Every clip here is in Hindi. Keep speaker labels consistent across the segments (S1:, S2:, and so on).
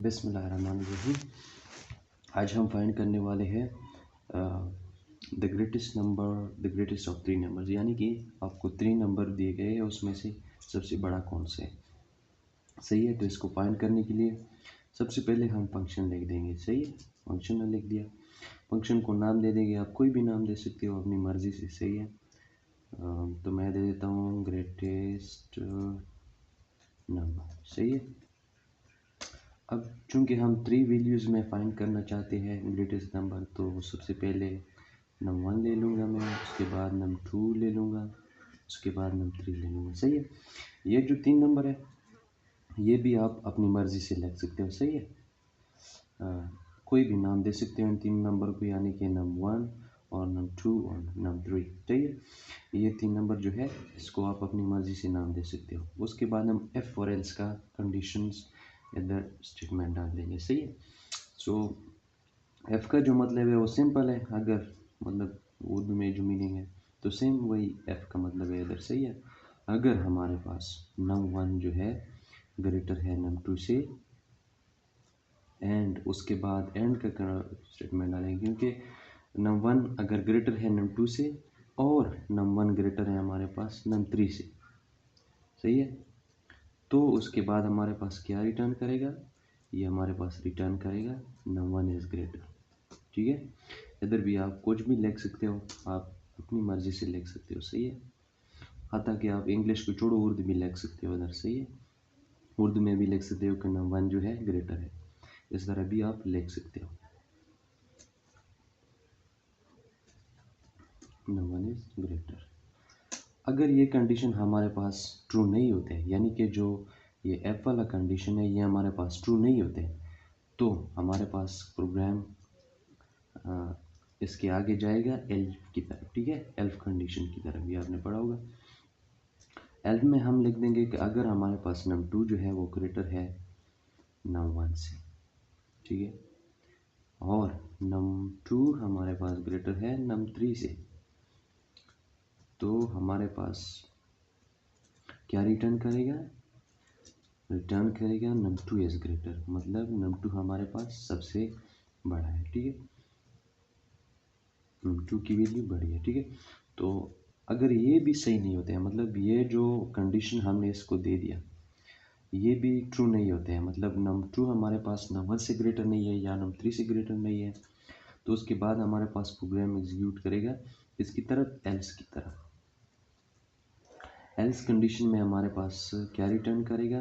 S1: बिस्मिल्लाहिर्रहमानिर्रहीम। आज हम फाइंड करने वाले हैं द ग्रेटेस्ट ऑफ 3 नंबर्स, यानी कि आपको 3 नंबर दिए गए हैं, उसमें से सबसे बड़ा कौन सा है। सही है। तो इसको फाइंड करने के लिए सबसे पहले हम फंक्शन लिख देंगे। सही है, फंक्शन लिख दिया। फंक्शन को नाम दे देंगे, आप कोई भी नाम दे सकते हो अपनी मर्ज़ी से। सही है। तो मैं दे देता हूँ ग्रेटेस्ट नंबर। सही है। अब चूंकि हम 3 वैल्यूज़ में फाइंड करना चाहते हैं ग्रेटेस्ट नंबर, तो सबसे पहले नंबर 1 ले लूँगा मैं, उसके बाद नंबर 2 ले लूँगा, उसके बाद नंबर 3 ले लूँगा। सही है। ये जो 3 नंबर है, ये भी आप अपनी मर्ज़ी से लिख सकते हो। सही है। कोई भी नाम दे सकते हो इन 3 नंबर को, यानी कि नंबर 1 और नंबर 2 और नंबर 3। सही है। ये 3 नंबर जो है, इसको आप अपनी मर्ज़ी से नाम दे सकते हो। उसके बाद हम एफ और एल्स का कंडीशंस इधर स्टेटमेंट डाल देंगे। सही है। सो एफ का जो मतलब है वो सिंपल है, अगर मतलब उर्दू में जो मीनिंग है तो सेम वही एफ का मतलब है इधर। सही है। अगर हमारे पास नंबर 1 जो है ग्रेटर है नंबर 2 से, एंड उसके बाद एंड का स्टेटमेंट डालेंगे, क्योंकि नंबर 1 अगर ग्रेटर है नंबर 2 से और नंबर 1 ग्रेटर है हमारे पास नंबर 3 से। सही है। तो उसके बाद हमारे पास क्या रिटर्न करेगा, ये हमारे पास रिटर्न करेगा नंबर 1 इज़ ग्रेटर। ठीक है। इधर भी आप कुछ भी लिख सकते हो, आप अपनी मर्ज़ी से लिख सकते हो। सही है। हालांकि कि आप इंग्लिश को छोड़ो, उर्दू भी लिख सकते हो इधर। सही है। उर्दू में भी लिख सकते हो कि नंबर 1 जो है ग्रेटर है, इस तरह भी आप लिख सकते हो, नंबर 1 इज़ ग्रेटर। अगर ये कंडीशन हमारे पास ट्रू नहीं होते, यानी कि जो ये एफ वाला कंडीशन है ये हमारे पास ट्रू नहीं होते, तो हमारे पास प्रोग्राम इसके आगे जाएगा एल्फ की तरफ। ठीक है। एल्फ कंडीशन की तरफ, ये आपने पढ़ा होगा। एल्फ में हम लिख देंगे कि अगर हमारे पास नंबर 2 जो है वो ग्रेटर है नंबर 1 से। ठीक है। और नंबर 2 हमारे पास ग्रेटर है नंबर 3 से, तो हमारे पास क्या रिटर्न करेगा, रिटर्न करेगा नंबर 2 इज़ ग्रेटर, मतलब नंबर 2 हमारे पास सबसे बड़ा है। ठीक है। नंबर 2 की वैल्यू बड़ी है। ठीक है। तो अगर ये भी सही नहीं होते हैं, मतलब ये जो कंडीशन हमने इसको दे दिया ये भी ट्रू नहीं होते हैं, मतलब नंबर 2 हमारे पास नंबर 1 से ग्रेटर नहीं है या नंबर 3 से ग्रेटर नहीं है, तो उसके बाद हमारे पास प्रोग्राम एग्जीक्यूट करेगा इसकी तरफ, एल्स की तरफ। एल्स कंडीशन में हमारे पास क्या रिटर्न करेगा,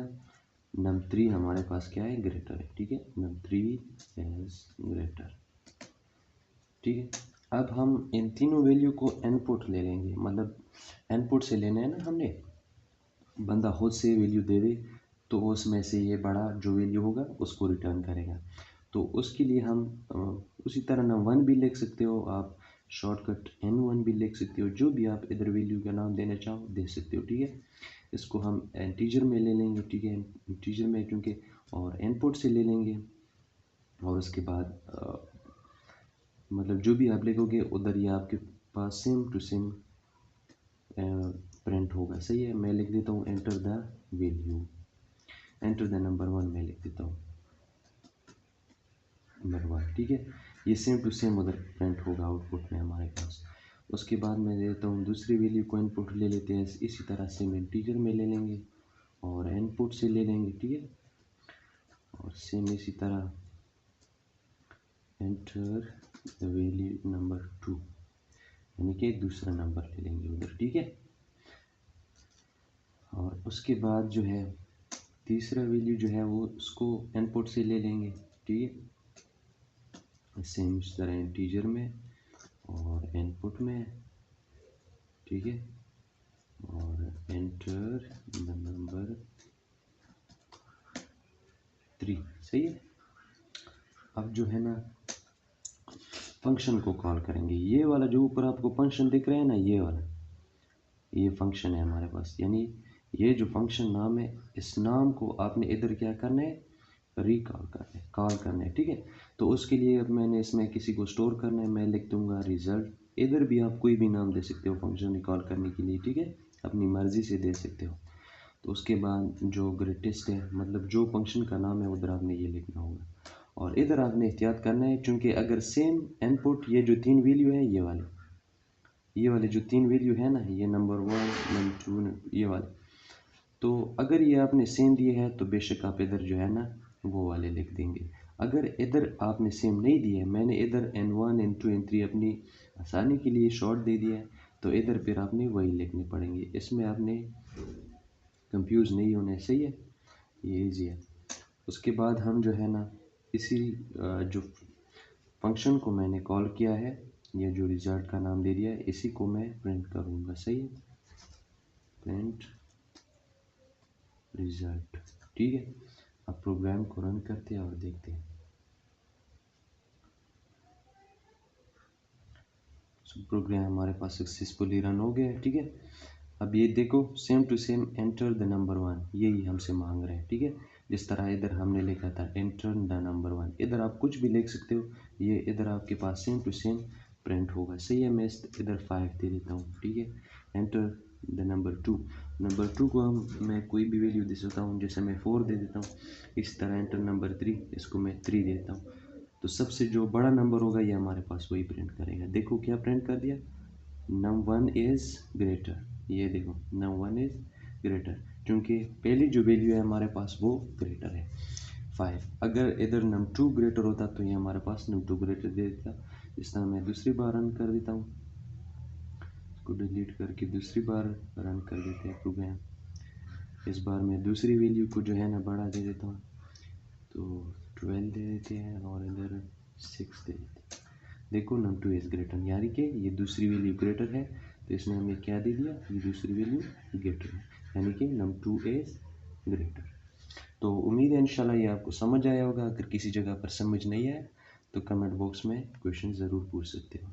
S1: नंबर 3 हमारे पास क्या है, ग्रेटर है। ठीक है। Number 3 is greater. ठीक है। अब हम इन तीनों वैल्यू को इनपुट ले लेंगे, मतलब इनपुट से लेना है ना हमने, बंदा खुद से वैल्यू दे दे तो उसमें से ये बड़ा जो वैल्यू होगा उसको रिटर्न करेगा। तो उसके लिए हम उसी तरह नंबर 1 भी लिख सकते हो आप, शॉर्टकट n1 भी लिख सकते हो, जो भी आप इधर वैल्यू का नाम देना चाहो दे सकते हो। ठीक है। इसको हम इंटीजर में ले लेंगे। ठीक है। इंटीजर में क्योंकि और इनपुट से ले लेंगे, और उसके बाद मतलब जो भी आप लिखोगे उधर ये आपके पास सेम टू सेम प्रिंट होगा। सही है। मैं लिख देता हूँ enter the value, enter the number 1 में लिख देता हूँ नंबर 1। ठीक है। ये सेम टू सेम उधर प्रिंट होगा आउटपुट में हमारे पास। उसके बाद मैं देता हूँ दूसरी वैल्यू को इनपुट ले लेते हैं, इसी तरह सेम इंटीजर में ले लेंगे और इनपुट से ले लेंगे। ठीक है। और सेम इसी तरह एंटर द वैल्यू नंबर 2, यानी कि दूसरा नंबर ले लेंगे उधर। ठीक है। और उसके बाद जो है तीसरा वैल्यू जो है वो उसको इनपुट से ले लेंगे। ठीक है। सेम इस तरह इंटीजर में और इनपुट में। ठीक है। और एंटर द नंबर 3। सही है। अब जो है ना फंक्शन को कॉल करेंगे, ये वाला जो ऊपर आपको फंक्शन दिख रहा है ना, ये वाला ये फंक्शन है हमारे पास, यानी ये जो फंक्शन नाम है इस नाम को आपने इधर क्या करना है, रिकॉल करना है, कॉल करना है। ठीक है। तो उसके लिए अब मैंने इसमें किसी को स्टोर करना है, मैं लिख दूंगा रिजल्ट। इधर भी आप कोई भी नाम दे सकते हो फंक्शन रिकॉल करने के लिए। ठीक है। अपनी मर्ज़ी से दे सकते हो। तो उसके बाद जो ग्रेटेस्ट है, मतलब जो फंक्शन का नाम है, उधर आपने ये लिखना होगा। और इधर आपने एहतियात करना है, क्योंकि अगर सेम इनपुट, ये जो 3 वैल्यू है, ये वाले जो 3 वैल्यू है ना, ये नंबर 1 नंबर 2 ये वाले, तो अगर ये आपने सेम दिए है तो बेशक आप इधर जो है ना वो वाले लिख देंगे। अगर इधर आपने सेम नहीं दिए, मैंने इधर N1 N2 N3 अपनी आसानी के लिए शॉर्ट दे दिया है, तो इधर फिर आपने वही लिखने पड़ेंगे। इसमें आपने कंफ्यूज नहीं होना है, सही है, ये ईजी है। उसके बाद हम जो है ना इसी जो फंक्शन को मैंने कॉल किया है, या जो रिजल्ट का नाम दे दिया है, इसी को मैं प्रिंट करूँगा, सही है, प्रिंट रिजल्ट। ठीक है, अब प्रोग्राम को रन करते हैं और देखते हैं। प्रोग्राम हमारे पास सक्सेसफुली रन हो गया है। ठीक है, अब ये देखो, same to same enter the number 1, यही हमसे मांग रहे हैं। ठीक है, जिस तरह इधर हमने लिखा था एंटर द नंबर 1, इधर आप कुछ भी लिख सकते हो, ये इधर आपके पास सेम टू सेम प्रिंट होगा। सही है, मैं इधर 5 दे देता हूँ। ठीक है, एंटर द नंबर 2 को मैं कोई भी वैल्यू दे सकता हूँ, जैसे मैं 4 दे देता हूँ। इस तरह एंटर नंबर 3, इसको मैं 3 दे देता हूँ। तो सबसे जो बड़ा नंबर होगा ये हमारे पास वही प्रिंट करेगा। देखो क्या प्रिंट कर दिया, नंबर 1 इज़ ग्रेटर। ये देखो, नंबर 1 इज़ ग्रेटर, क्योंकि पहली जो वैल्यू है हमारे पास वो ग्रेटर है 5। अगर इधर नंबर 2 ग्रेटर होता तो ये हमारे पास नंबर 2 ग्रेटर दे देता। इस तरह मैं दूसरी बार रन कर देता हूँ, इसको डिलीट करके दूसरी बार रन कर देते हैं प्रोग्राम। इस बार मैं दूसरी वैल्यू को जो है ना बड़ा दे देता हूँ, तो 12 दे देते हैं और इधर 6 दे देते हैं। देखो नंबर 2 इज़ ग्रेटर, यानी कि ये दूसरी वैल्यू ग्रेटर है, तो इसने हमें क्या दे दिया, ये दूसरी वैल्यू ग्रेटर है, यानी कि नंबर 2 इज़ ग्रेटर। तो उम्मीद है इंशाल्लाह ये आपको समझ आया होगा। अगर किसी जगह पर समझ नहीं आया तो कमेंट बॉक्स में क्वेश्चन ज़रूर पूछ सकते हो।